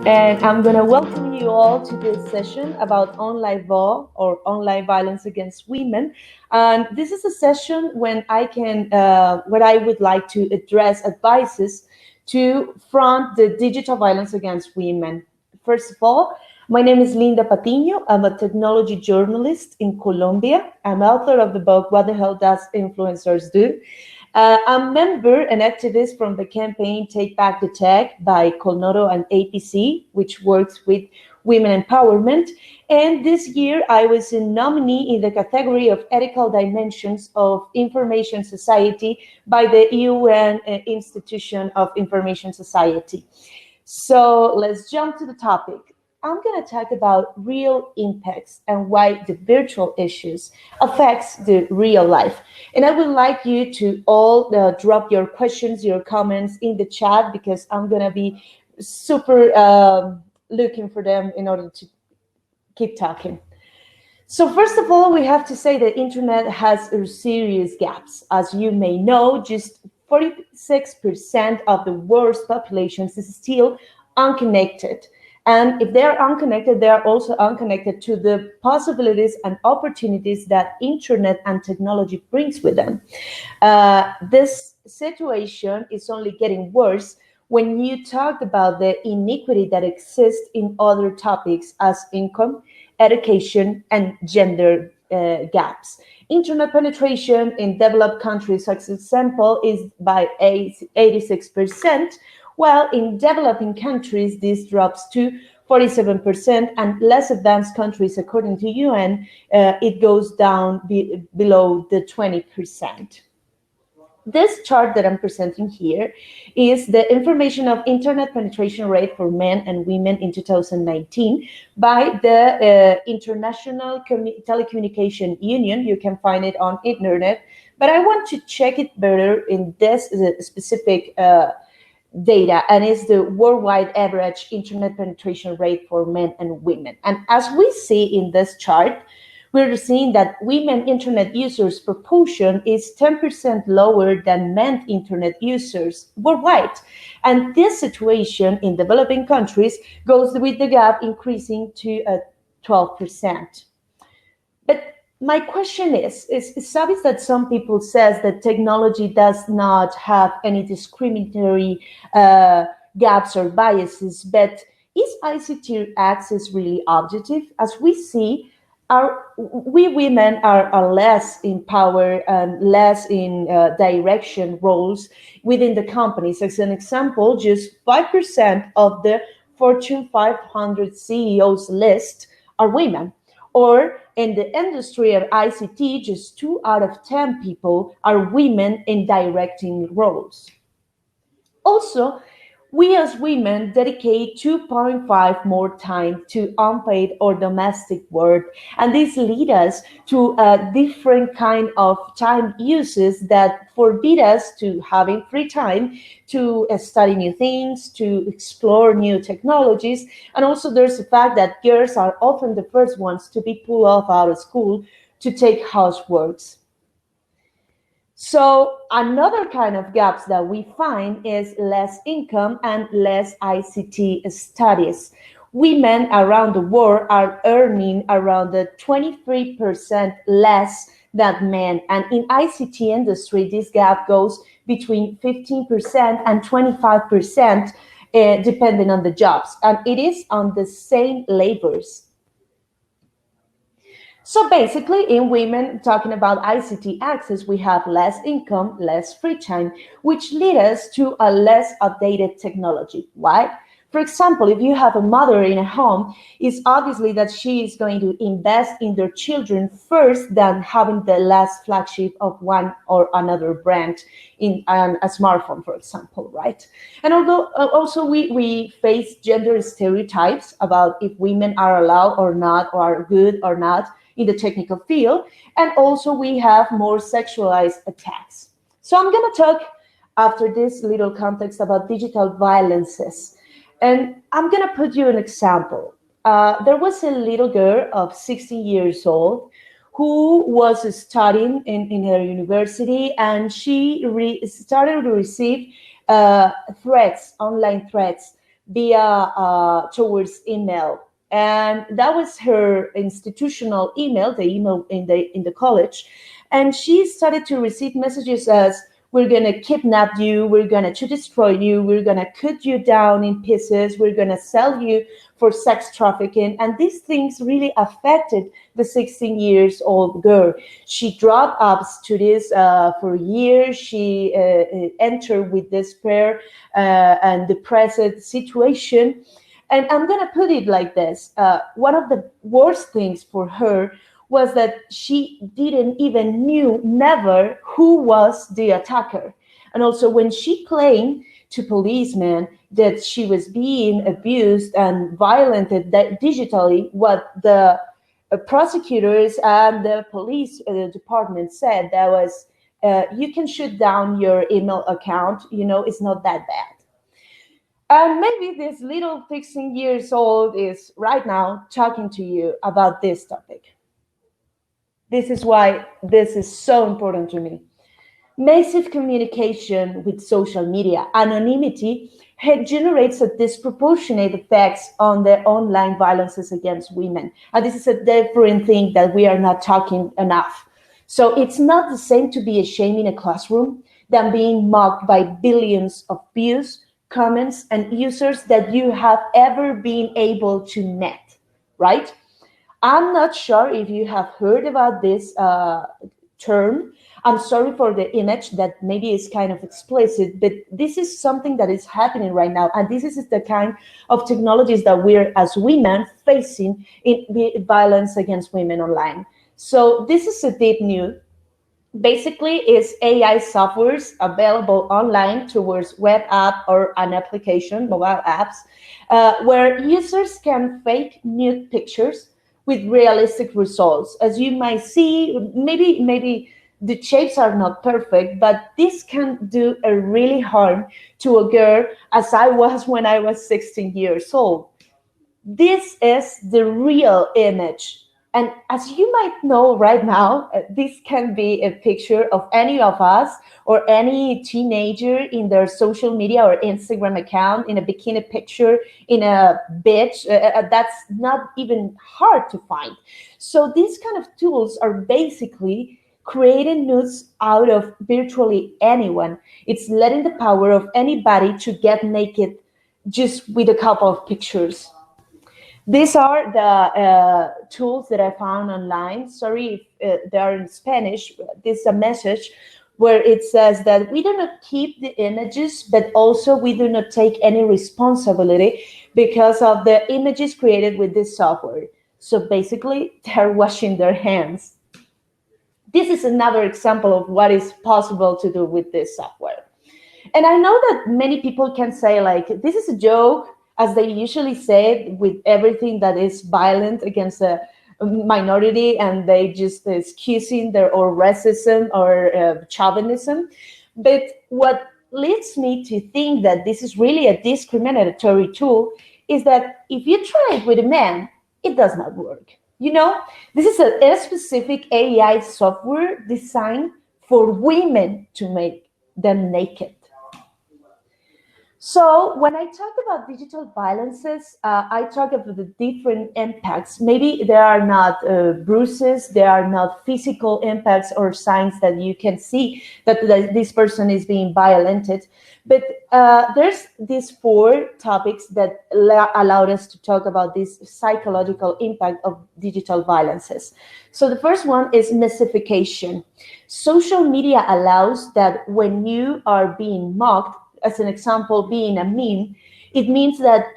And I'm going to welcome you all to this session about online law or online violence against women. And this is a session where I would like to address advices to front the digital violence against women. First of all, my name is Linda Patiño. I'm a technology journalist in Colombia. I'm author of the book, What the Hell Does Influencers Do? I'm a member and activist from the campaign Take Back the Tech by Colnoro and APC, which works with women empowerment. And this year, I was a nominee in the category of ethical dimensions of information society by the UN Institution of Information Society. So let's jump to the topic. I'm going to talk about real impacts and why the virtual issues affects the real life. And I would like you to all drop your questions, your comments in the chat, because I'm going to be super looking for them in order to keep talking. So first of all, we have to say that internet has serious gaps. As you may know, just 46% of the world's population is still unconnected. And if they're unconnected, they are also unconnected to the possibilities and opportunities that internet and technology brings with them. This situation is only getting worse when you talk about the inequity that exists in other topics as income, education, and gender gaps. Internet penetration in developed countries, as example, is by 86%, while in developing countries, this drops to 47%, and less advanced countries, according to UN, it goes down below the 20%. This chart that I'm presenting here is the information of internet penetration rate for men and women in 2019 by the International Telecommunication Union. You can find it on internet, but I want to check it better in this specific data, and it's the worldwide average internet penetration rate for men and women. And as we see in this chart, we're seeing that women internet users proportion is 10% lower than men internet users worldwide. And this situation in developing countries goes with the gap increasing to 12%. But my question is it's obvious that some people says that technology does not have any discriminatory gaps or biases, but is ICT access really objective? As we see, we women are less in power and less in direction roles within the companies. As an example, just 5% of the Fortune 500 CEOs list are women. Or in the industry of ICT, just 2 out of 10 people are women in directing roles. Also, we as women dedicate 2.5 more time to unpaid or domestic work, and this leads us to a different kind of time uses that forbid us to having free time to study new things, to explore new technologies. And also there's the fact that girls are often the first ones to be pulled off out of school to take houseworks. So another kind of gaps that we find is less income and less ICT studies. Women around the world are earning around the 23% less than men. And in ICT industry, this gap goes between 15% and 25%, depending on the jobs. And it is on the same labors. So basically, in women, talking about ICT access, we have less income, less free time, which leads us to a less updated technology. Why? For example, if you have a mother in a home, it's obviously that she is going to invest in their children first than having the last flagship of one or another brand in a smartphone, for example, right? And although also we face gender stereotypes about if women are allowed or not, or are good or not in the technical field, and also we have more sexualized attacks. So I'm going to talk after this little context about digital violences. And I'm going to put you an example. There was a little girl of 16 years old who was studying in her university, and she started to receive threats, online threats via towards email, and that was her institutional email, the email in the college. And she started to receive messages as, we're going to kidnap you, we're going to destroy you, we're going to cut you down in pieces, we're going to sell you for sex trafficking. And these things really affected the 16 years old girl. She dropped up studies for years. She entered with despair and depressed situation. And I'm going to put it like this. One of the worst things for her was that she didn't even never who was the attacker. And also when she claimed to policemen that she was being abused and violented digitally, what the prosecutors and the police department said, that was, you can shut down your email account, it's not that bad. And maybe this little 16 years old is right now talking to you about this topic. This is why this is so important to me. Massive communication with social media, anonymity, generates a disproportionate effects on the online violences against women. And this is a different thing that we are not talking enough. So it's not the same to be ashamed in a classroom than being mocked by billions of views, comments, and users that you have ever been able to net, right? I'm not sure if you have heard about this term. I'm sorry for the image that maybe is kind of explicit, but this is something that is happening right now. And this is the kind of technologies that we're, as women, facing in violence against women online. So this is a deep news. Basically, is AI softwares available online towards web app or an application, mobile apps, where users can fake nude pictures with realistic results. As you might see, maybe the shapes are not perfect, but this can do a really harm to a girl, as I was when I was 16 years old. This is the real image. And as you might know right now, this can be a picture of any of us or any teenager in their social media or Instagram account, in a bikini picture, in a beach. That's not even hard to find. So these kind of tools are basically creating nudes out of virtually anyone. It's letting the power of anybody to get naked just with a couple of pictures. These are the tools that I found online. Sorry if they are in Spanish. This is a message where it says that we do not keep the images, but also we do not take any responsibility because of the images created with this software. So basically, they're washing their hands. This is another example of what is possible to do with this software. And I know that many people can say, like, this is a joke, as they usually say with everything that is violent against a minority, and they just excusing their or racism or chauvinism. But what leads me to think that this is really a discriminatory tool is that if you try it with a man, it does not work. This is a specific AI software designed for women to make them naked. So when I talk about digital violences, I talk about the different impacts. Maybe there are not bruises, there are not physical impacts or signs that you can see that this person is being violented. But there's these 4 topics that allowed us to talk about this psychological impact of digital violences. So the first one is massification. Social media allows that when you are being mocked, as an example, being a meme, it means that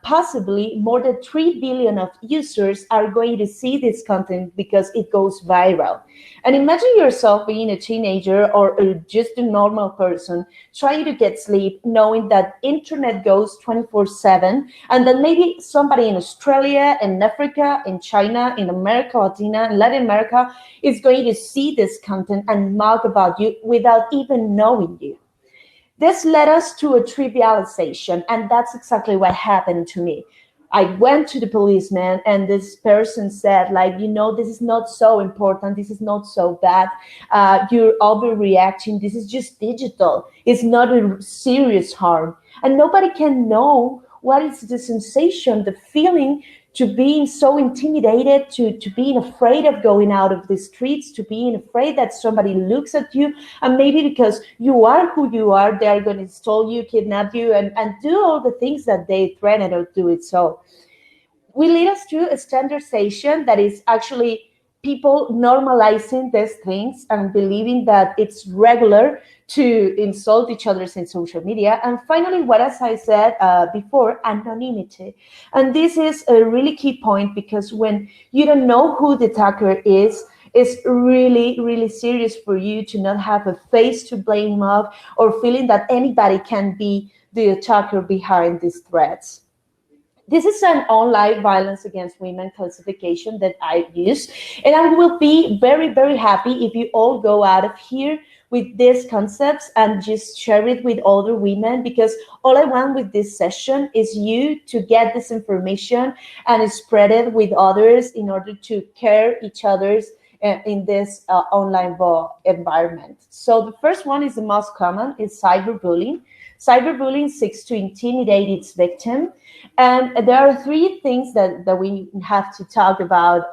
possibly more than 3 billion of users are going to see this content because it goes viral. And imagine yourself being a teenager or just a normal person trying to get sleep, knowing that internet goes 24/7, and that maybe somebody in Australia, in Africa, in China, in America, Latin America is going to see this content and mock about you without even knowing you. This led us to a trivialization, and that's exactly what happened to me. I went to the policeman, and this person said, like, this is not so important. This is not so bad. You're overreacting. This is just digital. It's not a serious harm. And nobody can know what is the sensation, the feeling to being so intimidated, to being afraid of going out of the streets, to being afraid that somebody looks at you, and maybe because you are who you are, they are going to stole you, kidnap you, and do all the things that they threaten or do it. So will lead us to a standardization that is actually people normalizing these things and believing that it's regular to insult each other in social media. And finally, what, as I said before, anonymity. And this is a really key point, because when you don't know who the attacker is, it's really, really serious for you to not have a face to blame of, or feeling that anybody can be the attacker behind these threats. This is an online violence against women classification that I use, and I will be very, very happy if you all go out of here with these concepts and just share it with other women, because all I want with this session is you to get this information and spread it with others in order to care each other's in this online environment. So the first one is the most common, is cyberbullying. Cyberbullying seeks to intimidate its victim. And there are three things that we have to talk about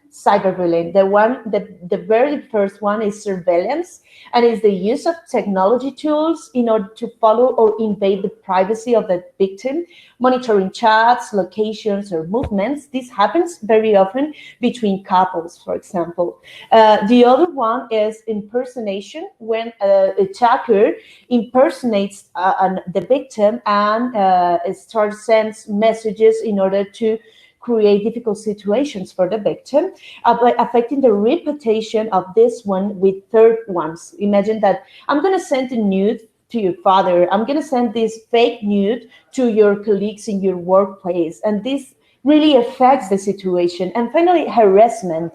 cyberbullying. The very first one is surveillance, and is the use of technology tools in order to follow or invade the privacy of the victim, monitoring chats, locations, or movements. This happens very often between couples, for example. The other one is impersonation, when an attacker impersonates the victim and starts sends messages in order to create difficult situations for the victim, affecting the reputation of this one with third ones. Imagine that I'm going to send a nude to your father. I'm going to send this fake nude to your colleagues in your workplace. And this really affects the situation. And finally, harassment.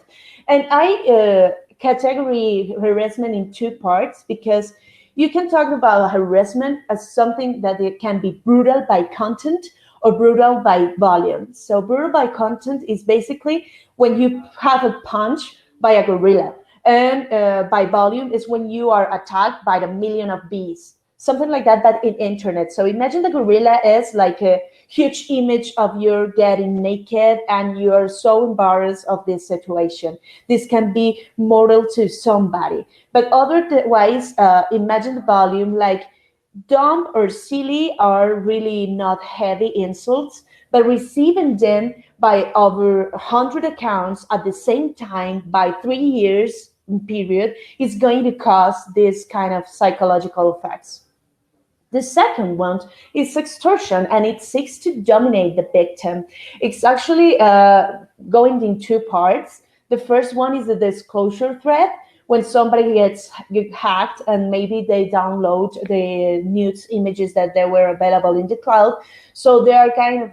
And I category harassment in two parts, because you can talk about harassment as something that it can be brutal by content or brutal by volume. So brutal by content is basically when you have a punch by a gorilla, and by volume is when you are attacked by the million of bees, something like that, but in internet. So imagine the gorilla is like a huge image of you getting naked and you are so embarrassed of this situation. This can be mortal to somebody. But otherwise, imagine the volume like dumb or silly are really not heavy insults, but receiving them by over 100 accounts at the same time by 3 years period is going to cause this kind of psychological effects. The second one is extortion, and it seeks to dominate the victim. It's actually going in two parts. The first one is the disclosure threat, when somebody gets hacked and maybe they download the nudes images that they were available in the cloud. So they are kind of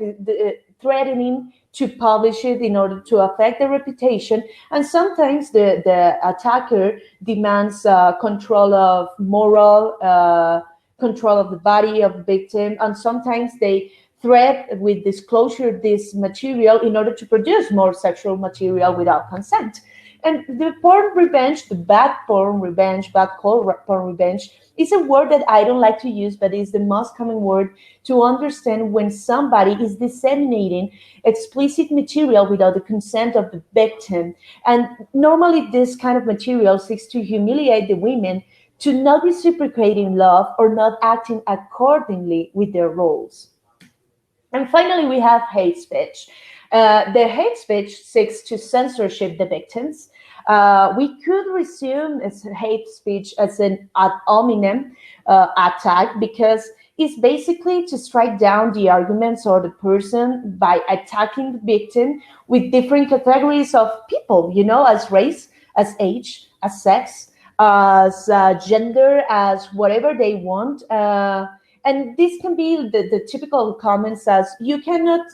threatening to publish it in order to affect the reputation. And sometimes the attacker demands control of moral, control of the body of the victim, and sometimes they threat with disclosure this material in order to produce more sexual material without consent. And the porn revenge, the bad porn revenge, bad call porn revenge, is a word that I don't like to use, but is the most common word to understand when somebody is disseminating explicit material without the consent of the victim. And normally this kind of material seeks to humiliate the women to not reciprocating love or not acting accordingly with their roles. And finally, we have hate speech. The hate speech seeks to censorship the victims. We could resume as hate speech as an ad hominem attack, because it's basically to strike down the arguments or the person by attacking the victim with different categories of people, you know, as race, as age, as sex, as gender, as whatever they want. And this can be the typical comments as, you cannot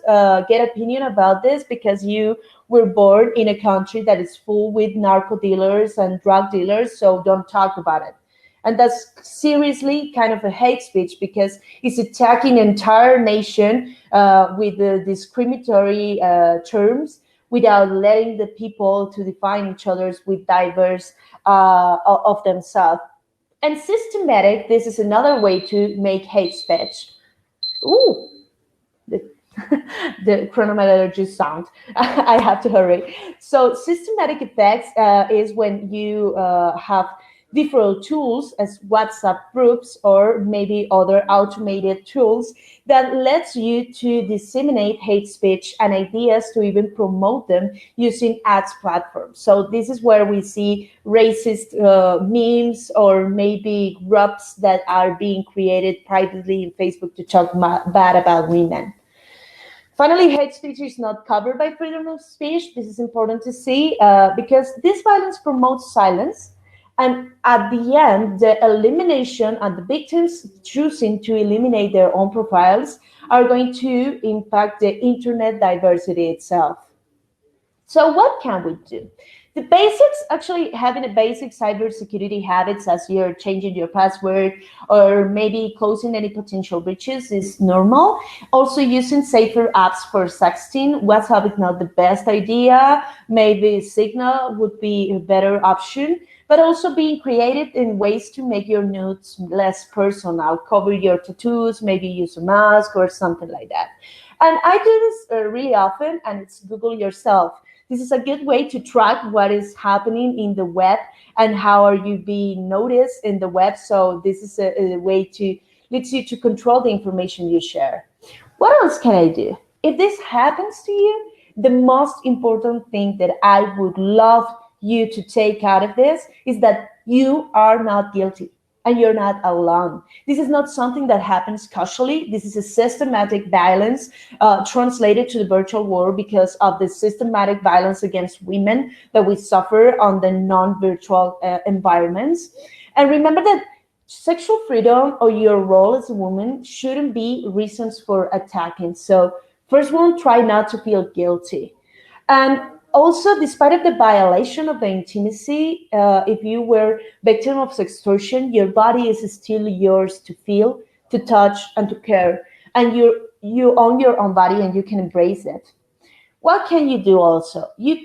get opinion about this because you were born in a country that is full with narco dealers and drug dealers, so don't talk about it. And that's seriously kind of a hate speech, because it's attacking an entire nation with the discriminatory terms, without letting the people to define each other's with diverse of themselves. And systematic, this is another way to make hate speech. Ooh. the, the chronometrologist sound. I have to hurry. So systematic effects is when you have different tools as WhatsApp groups or maybe other automated tools that lets you to disseminate hate speech and ideas to even promote them using ads platforms. So this is where we see racist memes or maybe groups that are being created privately in Facebook to talk bad about women. Finally, hate speech is not covered by freedom of speech. This is important to see because this violence promotes silence. And at the end, the elimination and the victims choosing to eliminate their own profiles are going to impact the internet diversity itself. So what can we do? The basics, actually having a basic cybersecurity habits as you're changing your password or maybe closing any potential breaches is normal. Also using safer apps for sexting. WhatsApp is not the best idea. Maybe Signal would be a better option, but also being creative in ways to make your nudes less personal. Cover your tattoos, maybe use a mask or something like that. And I do this really often, and it's Google yourself. This is a good way to track what is happening in the web and how are you being noticed in the web. So this is a way to leads you to control the information you share. What else can I do? If this happens to you, the most important thing that I would love you to take out of this is that you are not guilty and you're not alone. This is not something that happens casually. This is a systematic violence translated to the virtual world because of the systematic violence against women that we suffer on the non-virtual environments. And remember that sexual freedom or your role as a woman shouldn't be reasons for attacking. So first one, try not to feel guilty. And also, despite of the violation of the intimacy, if you were victim of extortion, your body is still yours to feel, to touch, and to care. And you own your own body and you can embrace it. What can you do also? You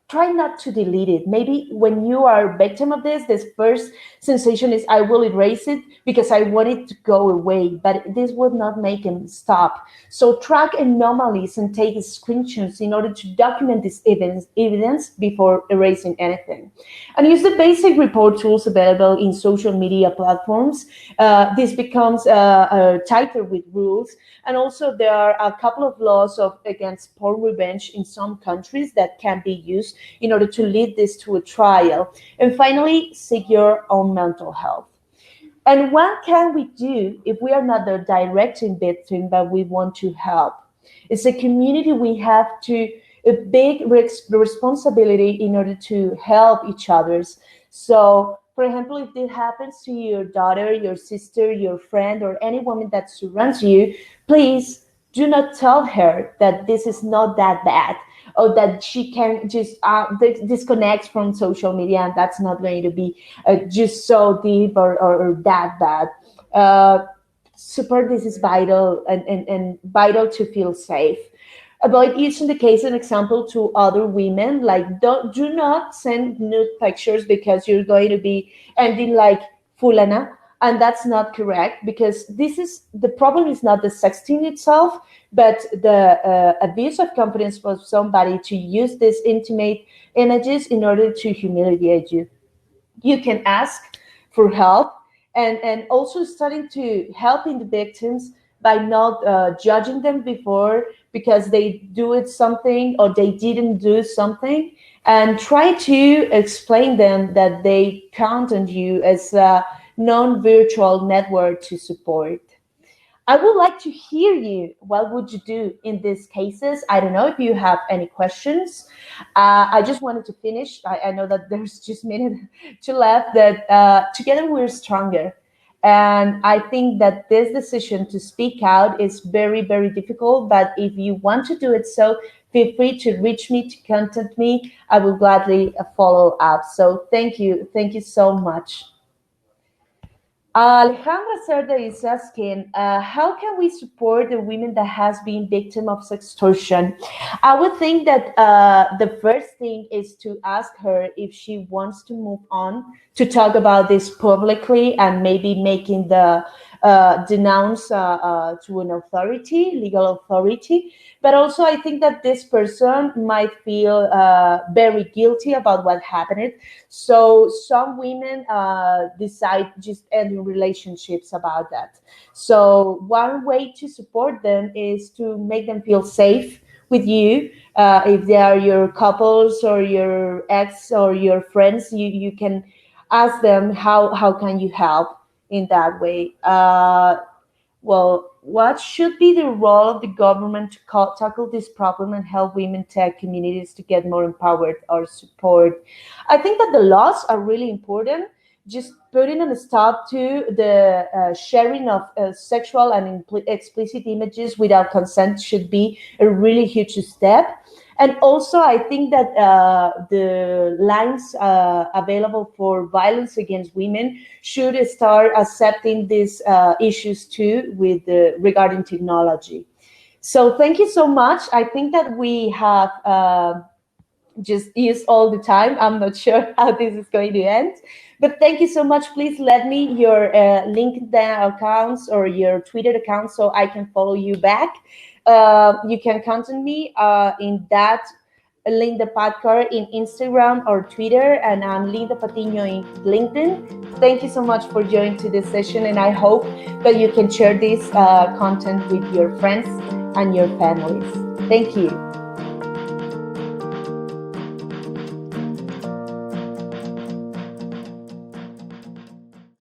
try not to delete it. Maybe when you are a victim of this first sensation is I will erase it because I want it to go away, but this will not make him stop. So track anomalies and take screenshots in order to document this evidence before erasing anything. And use the basic report tools available in social media platforms. This becomes tighter with rules. And also there are a couple of laws against porn revenge in some countries that can be used in order to lead this to a trial. And finally, seek your own mental health. And what can we do if we are not the direct victim, but we want to help? It's a community we have to a big responsibility in order to help each others. So, for example, if this happens to your daughter, your sister, your friend, or any woman that surrounds you, please do not tell her that this is not that bad or that she can just disconnect from social media and that's not going to be just so deep or that bad. Support this is vital and vital to feel safe. Avoid using the case and example to other women. Like do not send nude pictures because you're going to be ending like fulana, and that's not correct because this is the problem is not the sexting itself, but the abuse of confidence for somebody to use these intimate images in order to humiliate you. You can ask for help and also starting to helping the victims by not judging them before because they do it something or they didn't do something, and try to explain them that they count on you as a non-virtual network to support. I would like to hear you. What would you do in these cases? I don't know if you have any questions. I just wanted to finish. I know that there's just a minute to left. That together we're stronger, and I think that this decision to speak out is very, very difficult. But if you want to do it, so feel free to reach me, to contact me. I will gladly follow up. So thank you so much. Alejandra Cerda is asking, how can we support the women that has been victim of sextortion? I would think that the first thing is to ask her if she wants to move on to talk about this publicly and maybe making the denounce to an authority, legal authority. But also, I think that this person might feel very guilty about what happened. So some women decide just ending relationships about that. So one way to support them is to make them feel safe with you. If they are your couples or your ex or your friends, you can ask them how can you help in that way. Well, what should be the role of the government to tackle this problem and help women tech communities to get more empowered or support? I think that the laws are really important. Just putting a stop to the sharing of sexual and explicit images without consent should be a really huge step. And also, I think that the lines available for violence against women should start accepting these issues too with regarding technology. So thank you so much. I think that we have just used all the time. I'm not sure how this is going to end, but thank you so much. Please let me your LinkedIn accounts or your Twitter account so I can follow you back. You can contact me in that Linda Patcar in Instagram or Twitter, and I'm Linda Patiño in LinkedIn. Thank you so much for joining to this session, and I hope that you can share this content with your friends and your families. Thank you.